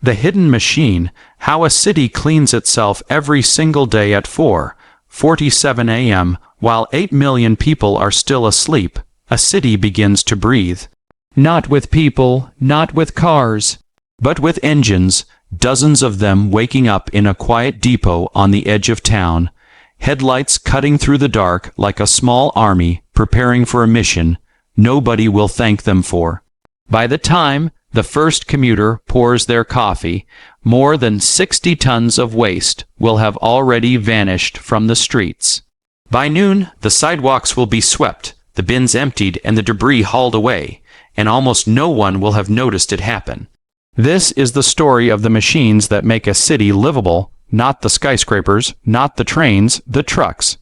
The hidden machine, how a city cleans itself every single day at 4:47 a.m. while 8 million people are still asleep. A city begins to breathe. Not with people, not with cars, but with engines, dozens of them waking up in a quiet depot on the edge of town, headlights cutting through the dark like a small army preparing for a mission nobody will thank them for. By the time the first commuter pours their coffee, more than 60 tons of waste will have already vanished from the streets. By noon, the sidewalks will be swept, the bins emptied, and the debris hauled away, and almost no one will have noticed it happen. This is the story of the machines that make a city livable, not the skyscrapers, not the trains, the trucks.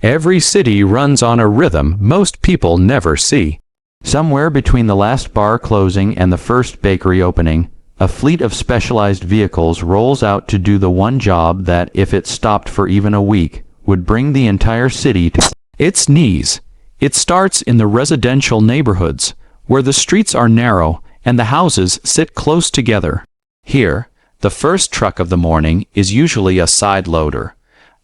Every city runs on a rhythm most people never see. Somewhere between the last bar closing and the first bakery opening, a fleet of specialized vehicles rolls out to do the one job that, if it stopped for even a week, would bring the entire city to its knees. It starts in the residential neighborhoods, where the streets are narrow and the houses sit close together. Here, the first truck of the morning is usually a side loader,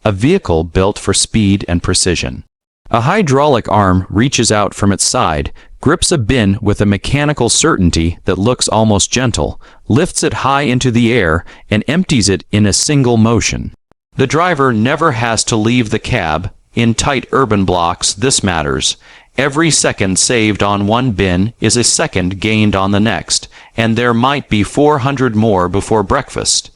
a vehicle built for speed and precision. A hydraulic arm reaches out from its side, grips a bin with a mechanical certainty that looks almost gentle, lifts it high into the air, and empties it in a single motion. The driver never has to leave the cab. In tight urban blocks, this matters. Every second saved on one bin is a second gained on the next, and there might be 400 more before breakfast.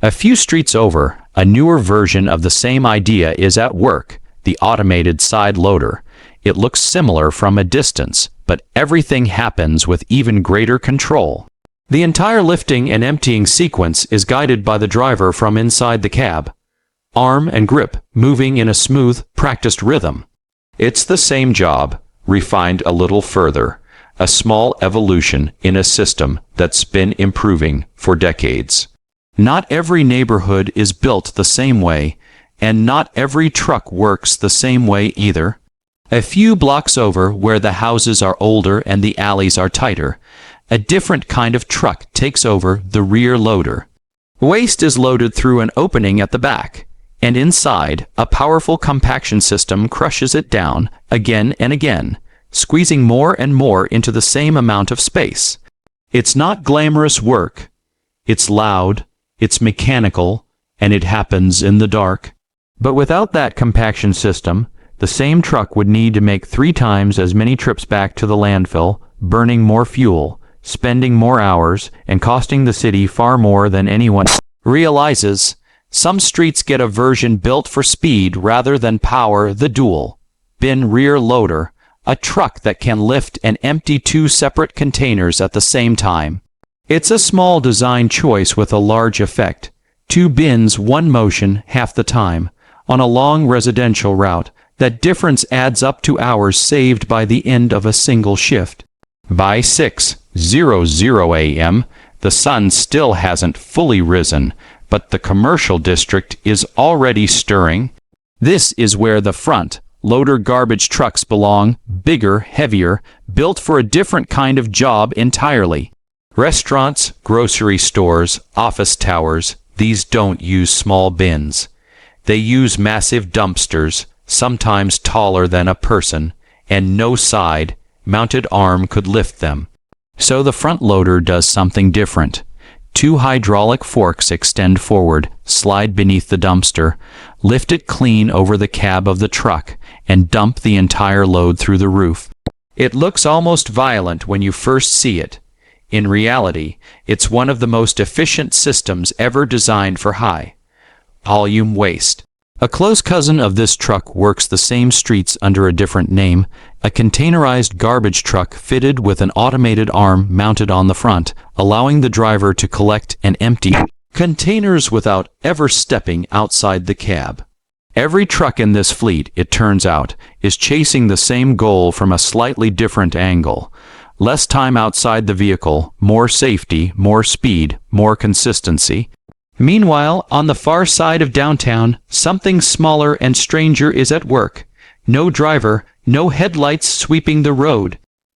A few streets over, a newer version of the same idea is at work, the automated side loader. It looks similar from a distance, but everything happens with even greater control. The entire lifting and emptying sequence is guided by the driver from inside the cab, arm and grip moving in a smooth, practiced rhythm. It's the same job, refined a little further, a small evolution in a system that's been improving for decades. Not every neighborhood is built the same way, and not every truck works the same way either. A few blocks over, where the houses are older and the alleys are tighter, a different kind of truck takes over, the rear loader. Waste is loaded through an opening at the back, and inside, a powerful compaction system crushes it down again and again, squeezing more and more into the same amount of space. It's not glamorous work. It's loud, it's mechanical, and it happens in the dark. But without that compaction system, the same truck would need to make 3 times as many trips back to the landfill, burning more fuel, spending more hours, and costing the city far more than anyone realizes. Some streets get a version built for speed rather than power, the dual bin rear loader, a truck that can lift and empty 2 separate containers at the same time. It's a small design choice with a large effect. 2 bins, 1 motion, half the time. On a long residential route, that difference adds up to hours saved by the end of a single shift. By 6:00 a.m., the sun still hasn't fully risen, but the commercial district is already stirring. This is where the front loader garbage trucks belong, bigger, heavier, built for a different kind of job entirely. Restaurants, grocery stores, office towers, these don't use small bins. They use massive dumpsters, sometimes taller than a person, and no side-mounted arm could lift them. So the front loader does something different. 2 hydraulic forks extend forward, slide beneath the dumpster, lift it clean over the cab of the truck, and dump the entire load through the roof. It looks almost violent when you first see it. In reality, it's one of the most efficient systems ever designed for high-volume waste. A close cousin of this truck works the same streets under a different name, a containerized garbage truck fitted with an automated arm mounted on the front, allowing the driver to collect and empty containers without ever stepping outside the cab. Every truck in this fleet, it turns out, is chasing the same goal from a slightly different angle. Less time outside the vehicle, more safety, more speed, more consistency. Meanwhile, on the far side of downtown, something smaller and stranger is at work. No driver, no headlights sweeping the road.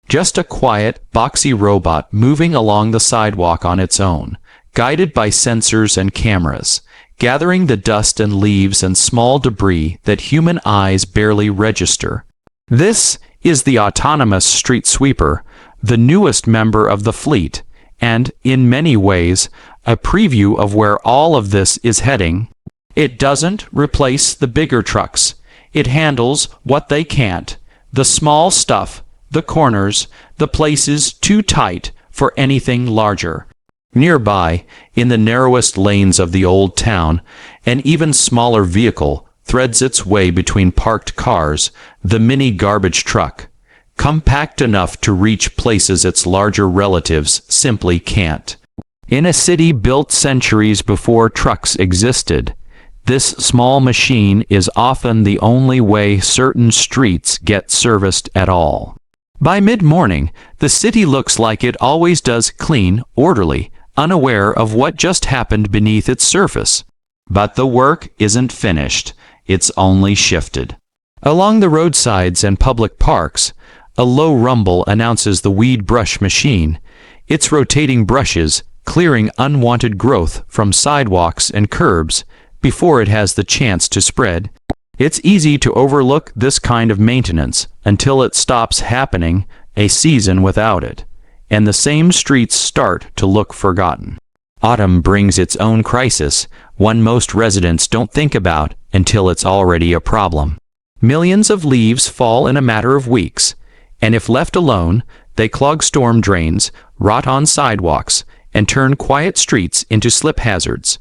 Just a quiet, boxy robot moving along the sidewalk on its own, guided by sensors and cameras, gathering the dust and leaves and small debris that human eyes barely register. This is the autonomous street sweeper, the newest member of the fleet, and, in many ways, a preview of where all of this is heading. It doesn't replace the bigger trucks. It handles what they can't, the small stuff, the corners, the places too tight for anything larger. Nearby, in the narrowest lanes of the old town, an even smaller vehicle threads its way between parked cars, the mini garbage truck, compact enough to reach places its larger relatives simply can't. In a city built centuries before trucks existed, this small machine is often the only way certain streets get serviced at all. By mid-morning, the city looks like it always does, clean, orderly, unaware of what just happened beneath its surface. But the work isn't finished, it's only shifted. Along the roadsides and public parks, a low rumble announces the weed brush machine, its rotating brushes clearing unwanted growth from sidewalks and curbs before it has the chance to spread. It's easy to overlook this kind of maintenance until it stops happening a season without it, and the same streets start to look forgotten. Autumn brings its own crisis, one most residents don't think about until it's already a problem. Millions of leaves fall in a matter of weeks, and if left alone, they clog storm drains, rot on sidewalks, and turn quiet streets into slip hazards.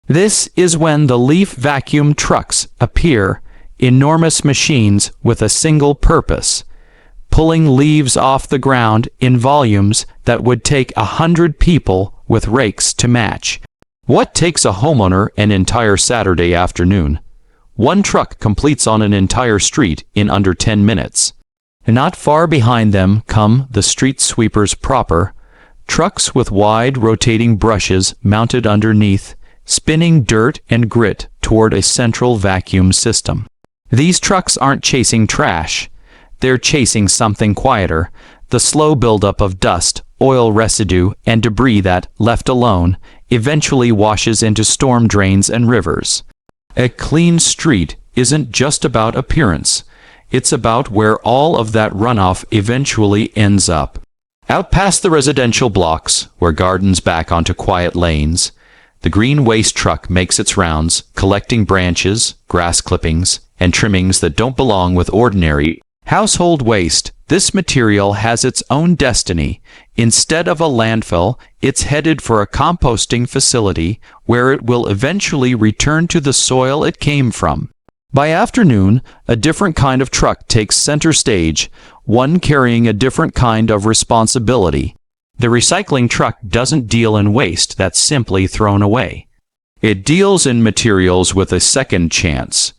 This is when the leaf vacuum trucks appear, enormous machines with a single purpose: pulling leaves off the ground in volumes that would take 100 people with rakes to match. What takes a homeowner an entire Saturday afternoon, one truck completes on an entire street in under 10 minutes. Not far behind them come the street sweepers proper, trucks with wide rotating brushes mounted underneath, spinning dirt and grit toward a central vacuum system. These trucks aren't chasing trash. They're chasing something quieter, the slow buildup of dust, oil residue, and debris that, left alone, eventually washes into storm drains and rivers. A clean street isn't just about appearance. It's about where all of that runoff eventually ends up. Out past the residential blocks, where gardens back onto quiet lanes, the green waste truck makes its rounds, collecting branches, grass clippings, and trimmings that don't belong with ordinary household waste. This material has its own destiny. Instead of a landfill, it's headed for a composting facility where it will eventually return to the soil it came from. By afternoon, a different kind of truck takes center stage, one carrying a different kind of responsibility. The recycling truck doesn't deal in waste that's simply thrown away. It deals in materials with a second chance.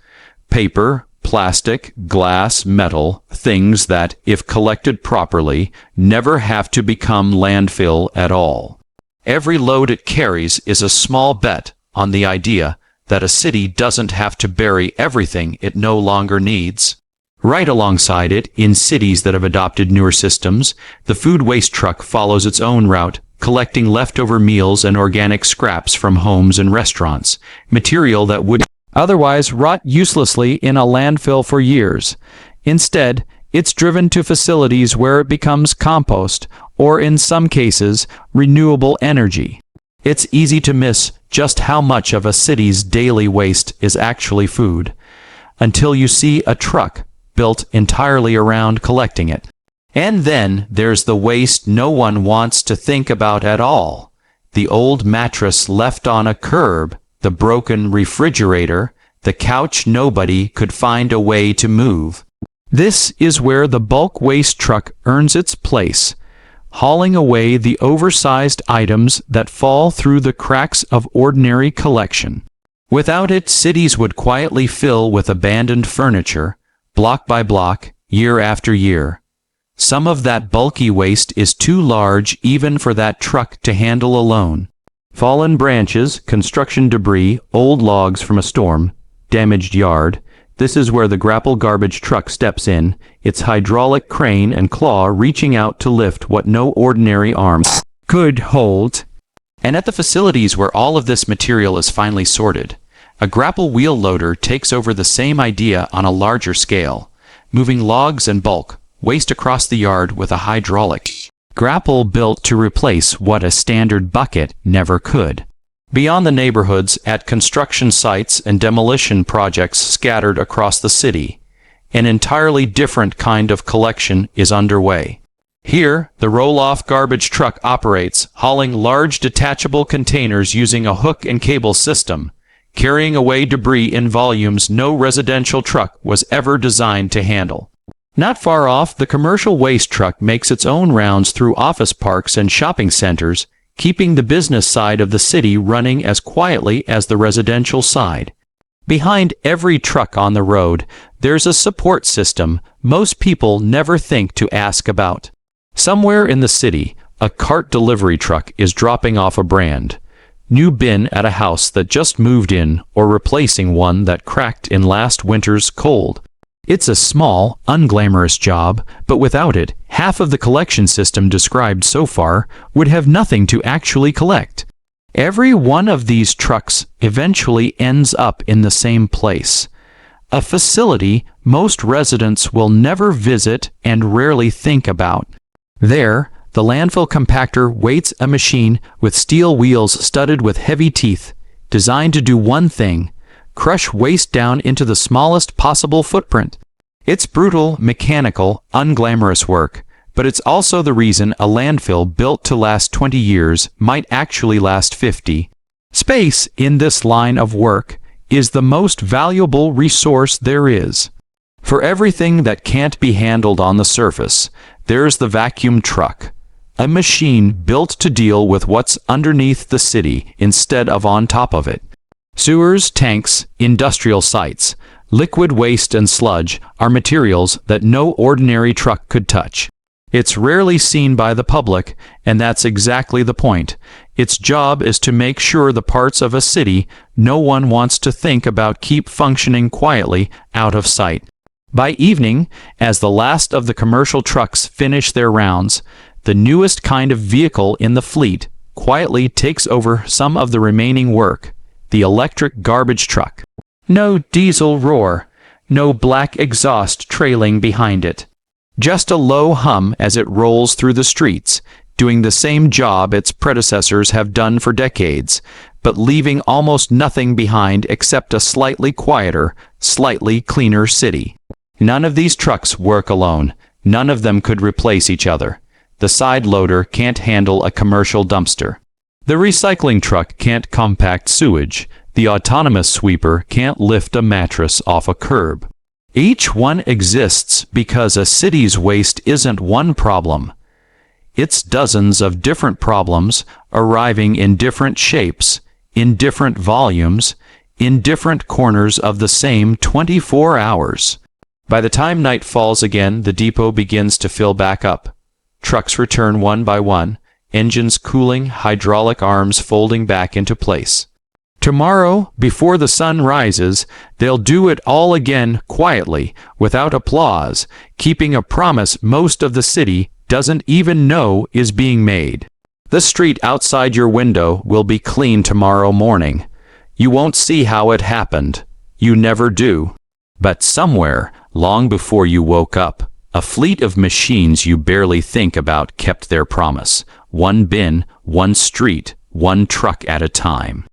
Paper, plastic, glass, metal, things that, if collected properly, never have to become landfill at all. Every load it carries is a small bet on the idea that a city doesn't have to bury everything it no longer needs. Right alongside it, in cities that have adopted newer systems, the food waste truck follows its own route, collecting leftover meals and organic scraps from homes and restaurants, material that would otherwise rot uselessly in a landfill for years. Instead, it's driven to facilities where it becomes compost, or in some cases, renewable energy. It's easy to miss just how much of a city's daily waste is actually food, until you see a truck built entirely around collecting it. And then there's the waste no one wants to think about at all. The old mattress left on a curb, the broken refrigerator, the couch nobody could find a way to move. This is where the bulk waste truck earns its place, hauling away the oversized items that fall through the cracks of ordinary collection. Without it, cities would quietly fill with abandoned furniture, block by block, year after year. Some of that bulky waste is too large even for that truck to handle alone. Fallen branches, construction debris, old logs from a storm, damaged yard. This is where the grapple garbage truck steps in, its hydraulic crane and claw reaching out to lift what no ordinary arm could hold. And at the facilities where all of this material is finally sorted, a grapple wheel loader takes over the same idea on a larger scale, moving logs and bulk waste across the yard with a hydraulic grapple built to replace what a standard bucket never could. Beyond the neighborhoods, at construction sites and demolition projects scattered across the city, an entirely different kind of collection is underway. Here, the roll-off garbage truck operates, hauling large detachable containers using a hook and cable system, carrying away debris in volumes no residential truck was ever designed to handle. Not far off, the commercial waste truck makes its own rounds through office parks and shopping centers, keeping the business side of the city running as quietly as the residential side. Behind every truck on the road, there's a support system most people never think to ask about. Somewhere in the city, a cart delivery truck is dropping off a brand new bin at a house that just moved in or replacing one that cracked in last winter's cold. It's a small, unglamorous job, but without it, half of the collection system described so far would have nothing to actually collect. Every one of these trucks eventually ends up in the same place, a facility most residents will never visit and rarely think about. There, the landfill compactor waits a machine with steel wheels studded with heavy teeth, designed to do one thing: crush waste down into the smallest possible footprint. It's brutal, mechanical, unglamorous work, but it's also the reason a landfill built to last 20 years might actually last 50. Space, in this line of work, is the most valuable resource there is. For everything that can't be handled on the surface, there's the vacuum truck, a machine built to deal with what's underneath the city instead of on top of it. Sewers, tanks, industrial sites, liquid waste and sludge are materials that no ordinary truck could touch. It's rarely seen by the public, and that's exactly the point. Its job is to make sure the parts of a city no one wants to think about keep functioning quietly out of sight. By evening, as the last of the commercial trucks finish their rounds, the newest kind of vehicle in the fleet quietly takes over some of the remaining work: the electric garbage truck. No diesel roar, no black exhaust trailing behind it. Just a low hum as it rolls through the streets, doing the same job its predecessors have done for decades, but leaving almost nothing behind except a slightly quieter, slightly cleaner city. None of these trucks work alone. None of them could replace each other. The side loader can't handle a commercial dumpster. The recycling truck can't compact sewage. The autonomous sweeper can't lift a mattress off a curb. Each one exists because a city's waste isn't one problem. It's dozens of different problems arriving in different shapes, in different volumes, in different corners of the same 24 hours. By the time night falls again, the depot begins to fill back up. Trucks return one by one, engines cooling, hydraulic arms folding back into place. Tomorrow, before the sun rises, they'll do it all again quietly, without applause, keeping a promise most of the city doesn't even know is being made. The street outside your window will be clean tomorrow morning. You won't see how it happened. You never do. But somewhere, long before you woke up, a fleet of machines you barely think about kept their promise. One bin, one street, one truck at a time.